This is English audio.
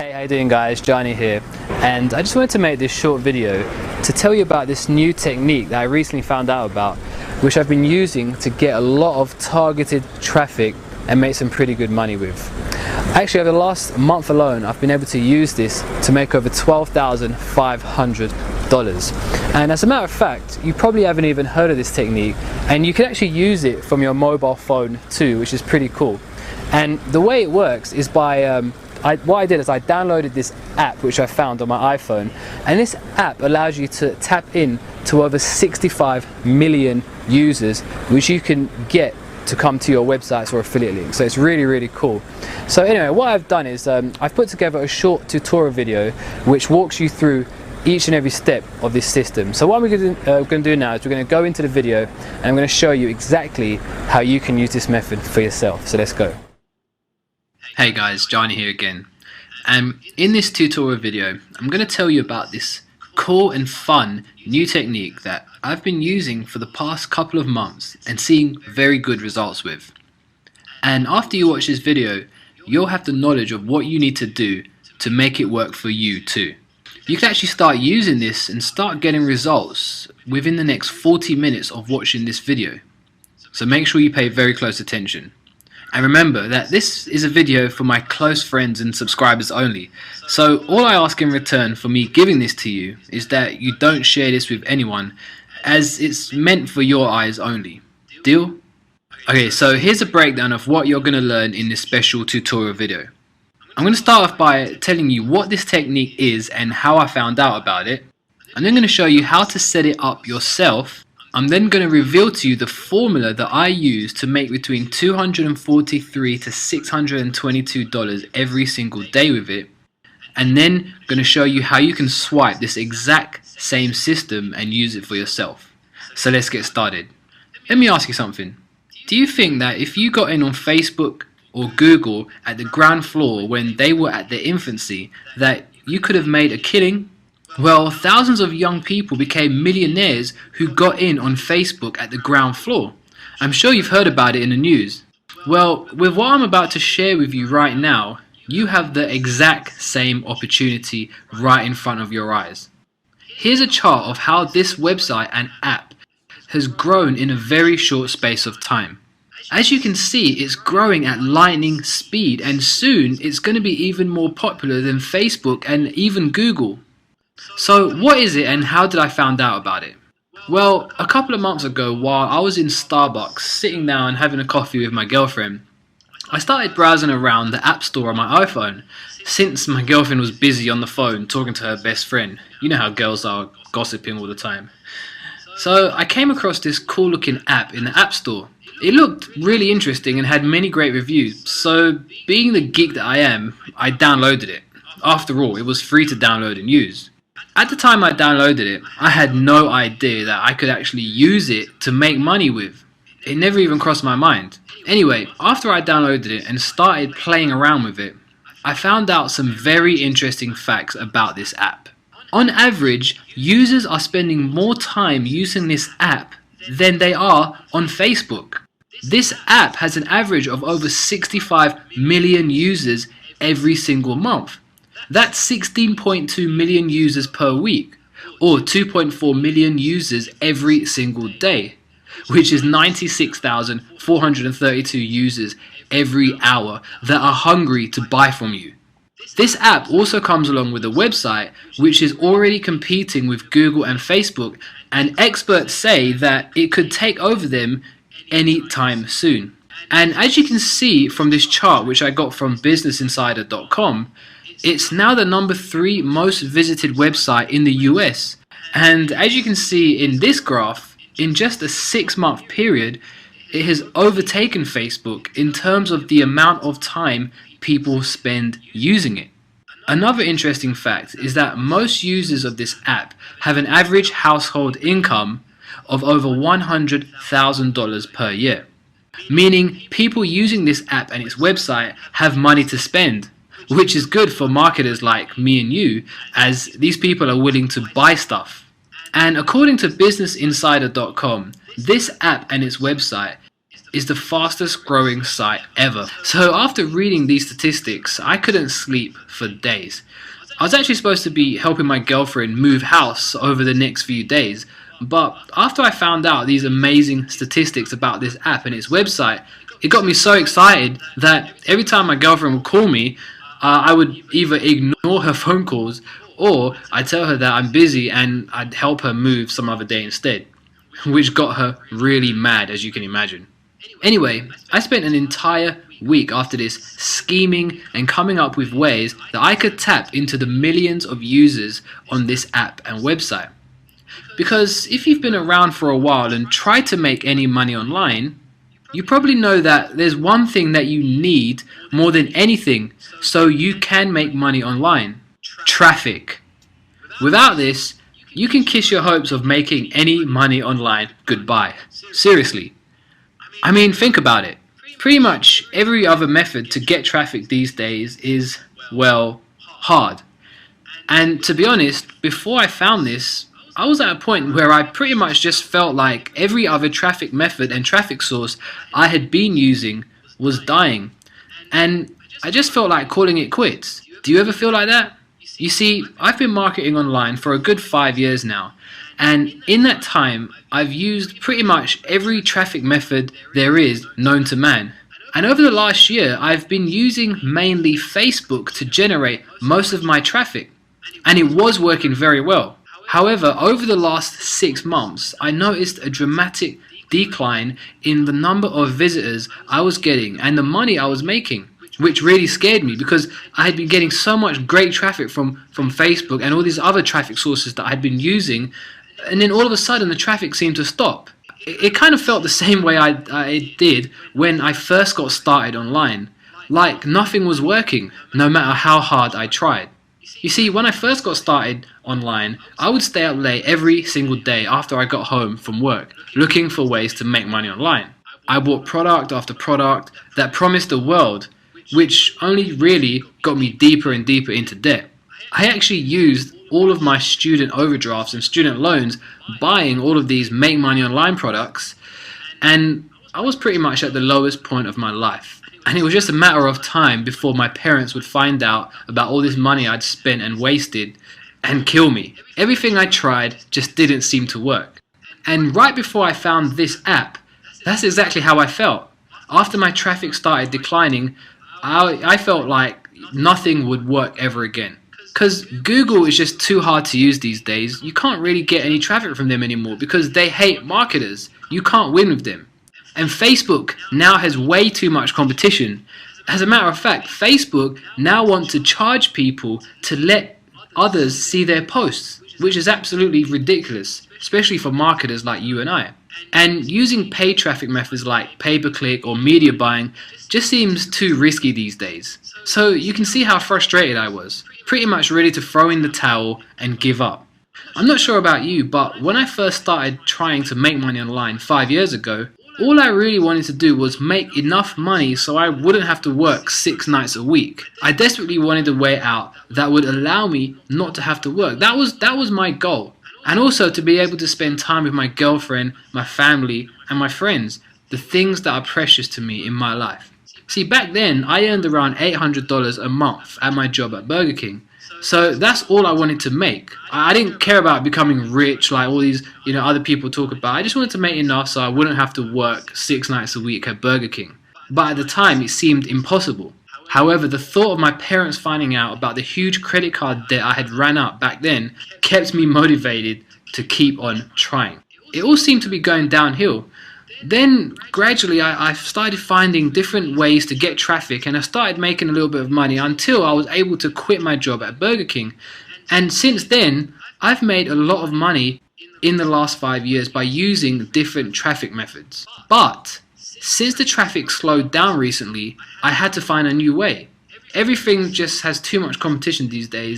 Hey, how you doing guys? Johnny here, and I just wanted to make this short video to tell you about this new technique that I recently found out about, which I've been using to get a lot of targeted traffic and make some pretty good money with. Actually, over the last month alone, I've been able to use this to make over $12,500. And as a matter of fact, you probably haven't even heard of this technique, and you can actually use it from your mobile phone too, which is pretty cool. And the way it works is by what I did is I downloaded this app which I found on my iPhone, and this app allows you to tap in to over 65 million users, which you can get to come to your websites or affiliate links. So it's really cool. So anyway, what I've done is I've put together a short tutorial video which walks you through each and every step of this system. So what we're going to do now is we're going to go into the video and I'm going to show you exactly how you can use this method for yourself. So let's go. Hey guys, Johnny here again. In this tutorial video, I'm going to tell you about this cool and fun new technique that I've been using for the past couple of months and seeing very good results with. And after you watch this video, you'll have the knowledge of what you need to do to make it work for you too. You can actually start using this and start getting results within the next 40 minutes of watching this video. So make sure you pay very close attention. And remember that this is a video for my close friends and subscribers only. So all I ask in return for me giving this to you is that you don't share this with anyone, as it's meant for your eyes only. Deal? Okay, so here's a breakdown of what you're going to learn in this special tutorial video. I'm going to start off by telling you what this technique is and how I found out about it. I'm then going to show you how to set it up yourself. I'm then going to reveal to you the formula that I use to make between $243 to $622 every single day with it. And then I'm going to show you how you can swipe this exact same system and use it for yourself. So let's get started. Let me ask you something. Do you think that if you got in on Facebook or Google at the ground floor when they were at their infancy, that you could have made a killing? Well, thousands of young people became millionaires who got in on Facebook at the ground floor. I'm sure you've heard about it in the news. Well, with what I'm about to share with you right now, you have the exact same opportunity right in front of your eyes. Here's a chart of how this website and app has grown in a very short space of time. As you can see, it's growing at lightning speed, and soon it's going to be even more popular than Facebook and even Google. So what is it and how did I find out about it? Well, a couple of months ago, while I was in Starbucks sitting down having a coffee with my girlfriend, I started browsing around the App Store on my iPhone, since my girlfriend was busy on the phone talking to her best friend. You know how girls are, gossiping all the time. So I came across this cool looking app in the App Store. It looked really interesting and had many great reviews, so being the geek that I am, I downloaded it. After all, it was free to download and use. At the time I downloaded it, I had no idea that I could actually use it to make money with. It never even crossed my mind. Anyway, after I downloaded it and started playing around with it, I found out some very interesting facts about this app. On average, users are spending more time using this app than they are on Facebook. This app has an average of over 65 million users every single month. That's 16.2 million users per week, or 2.4 million users every single day, which is 96,432 users every hour that are hungry to buy from you. This app also comes along with a website which is already competing with Google and Facebook, and experts say that it could take over them anytime soon. And as you can see from this chart which I got from businessinsider.com, it's now the number 3 most visited website in the US. And as you can see in this graph, in just a 6-month period, it has overtaken Facebook in terms of the amount of time people spend using it. Another interesting fact is that most users of this app have an average household income of over $100,000 per year, meaning people using this app and its website have money to spend, which is good for marketers like me and you, as these people are willing to buy stuff. And according to businessinsider.com, this app and its website is the fastest growing site ever. So after reading these statistics, I couldn't sleep for days. I was actually supposed to be helping my girlfriend move house over the next few days, but after I found out these amazing statistics about this app and its website, it got me so excited that every time my girlfriend would call me, I would either ignore her phone calls or I'd tell her that I'm busy and I'd help her move some other day instead, which got her really mad, as you can imagine. Anyway, I spent an entire week after this scheming and coming up with ways that I could tap into the millions of users on this app and website. Because if you've been around for a while and tried to make any money online, you probably know that there's one thing that you need more than anything so you can make money online: traffic. Without this, you can kiss your hopes of making any money online goodbye. Seriously. I mean, think about it. Pretty much every other method to get traffic these days is, well, hard. And to be honest, before I found this, I was at a point where I pretty much just felt like every other traffic method and traffic source I had been using was dying. And I just felt like calling it quits. Do you ever feel like that? You see, I've been marketing online for a good 5 years now. And in that time, I've used pretty much every traffic method there is known to man. And over the last year, I've been using mainly Facebook to generate most of my traffic. And it was working very well. However, over the last 6 months, I noticed a dramatic decline in the number of visitors I was getting and the money I was making, which really scared me because I had been getting so much great traffic from Facebook and all these other traffic sources that I had been using, and then all of a sudden the traffic seemed to stop. It kind of felt the same way I did when I first got started online, like nothing was working no matter how hard I tried. You see, when I first got started online, I would stay up late every single day after I got home from work, looking for ways to make money online. I bought product after product that promised the world, which only really got me deeper and deeper into debt. I actually used all of my student overdrafts and student loans buying all of these make money online products, and I was pretty much at the lowest point of my life. And it was just a matter of time before my parents would find out about all this money I'd spent and wasted and kill me. Everything I tried just didn't seem to work. And right before I found this app, that's exactly how I felt. After my traffic started declining, I felt like nothing would work ever again. Because Google is just too hard to use these days. You can't really get any traffic from them anymore because they hate marketers. You can't win with them. And Facebook now has way too much competition. As a matter of fact, Facebook now wants to charge people to let others see their posts, which is absolutely ridiculous, especially for marketers like you and I. And using paid traffic methods like pay-per-click or media buying just seems too risky these days. So you can see how frustrated I was, pretty much ready to throw in the towel and give up. I'm not sure about you, but when I first started trying to make money online 5 years ago, all I really wanted to do was make enough money so I wouldn't have to work 6 nights a week. I desperately wanted a way out that would allow me not to have to work. That was my goal. And also to be able to spend time with my girlfriend, my family, and my friends, the things that are precious to me in my life. See, back then, I earned around $800 a month at my job at Burger King. So that's all I wanted to make. I didn't care about becoming rich like all these, other people talk about. I just wanted to make enough so I wouldn't have to work 6 nights a week at Burger King. But at the time, it seemed impossible. However, the thought of my parents finding out about the huge credit card debt I had ran up back then kept me motivated to keep on trying. It all seemed to be going downhill. Then gradually I started finding different ways to get traffic, and I started making a little bit of money until I was able to quit my job at Burger King. And since then, I've made a lot of money in the last 5 years by using different traffic methods. But since the traffic slowed down recently, I had to find a new way. Everything just has too much competition these days.